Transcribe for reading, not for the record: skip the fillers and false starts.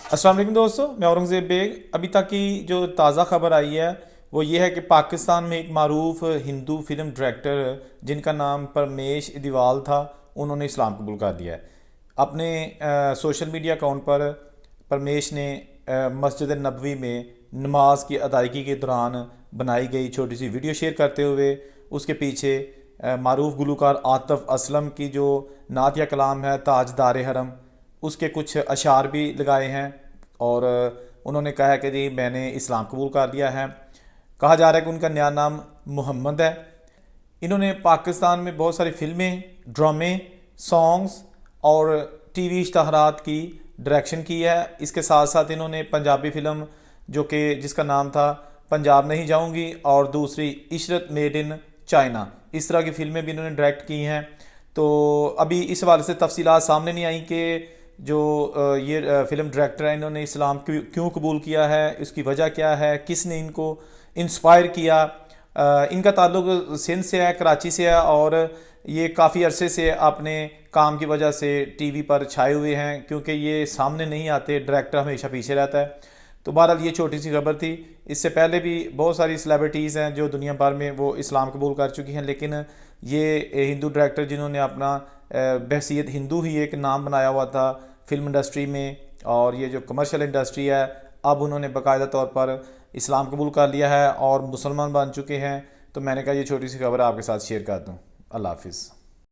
अस्सलाम वालेकुम दोस्तों, मैं औरंगज़ेब बेग। अभी तक की जो ताज़ा खबर आई है वो ये है कि पाकिस्तान में एक मारूफ हिंदू फिल्म डायरेक्टर जिनका नाम परमेश इदिवाल था, उन्होंने इस्लाम कबूल कर लिया है। अपने सोशल मीडिया अकाउंट पर परमेश ने मस्जिद नबवी में नमाज की अदायगी के दौरान बनाई गई छोटी सी वीडियो शेयर करते हुए उसके पीछे मारूफ गुलूकार आतिफ असलम की जो नात या कलाम है ताजदार हरम, उसके कुछ अशार भी लगाए हैं। और उन्होंने कहा है कि जी मैंने इस्लाम कबूल कर लिया है। कहा जा रहा है कि उनका नया नाम मोहम्मद है। इन्होंने पाकिस्तान में बहुत सारी फिल्में, ड्रामे, सॉन्ग्स और टीवी इश्तहारात की डायरेक्शन की है। इसके साथ साथ इन्होंने पंजाबी फिल्म जो कि जिसका नाम था पंजाब नहीं जाऊंगी और दूसरी इशरत मेड इन चाइना, इस तरह की फिल्में भी इन्होंने डायरेक्ट की हैं। तो अभी इस हवाले से तफसीलात सामने नहीं आई कि जो ये फिल्म डायरेक्टर है इन्होंने इस्लाम क्यों कबूल किया है, इसकी वजह क्या है, किसने इनको इंस्पायर किया। इनका ताल्लुक सिंध से है, कराची से है, और ये काफ़ी अरसे से अपने काम की वजह से टीवी पर छाए हुए हैं क्योंकि ये सामने नहीं आते, डायरेक्टर हमेशा पीछे रहता है। तो बहरहाल ये छोटी सी खबर थी। इससे पहले भी बहुत सारी सेलिब्रिटीज़ हैं जो दुनिया भर में वो इस्लाम कबूल कर चुकी हैं, लेकिन ये हिंदू डायरेक्टर जिन्होंने अपना बहसीत हिंदू ही एक नाम बनाया हुआ था फिल्म इंडस्ट्री में, और ये जो कमर्शियल इंडस्ट्री है, अब उन्होंने बाकायदा तौर पर इस्लाम कबूल कर लिया है और मुसलमान बन चुके हैं। तो मैंने कहा ये छोटी सी खबर आपके साथ शेयर कर दूँ। अल्लाह हाफिज़।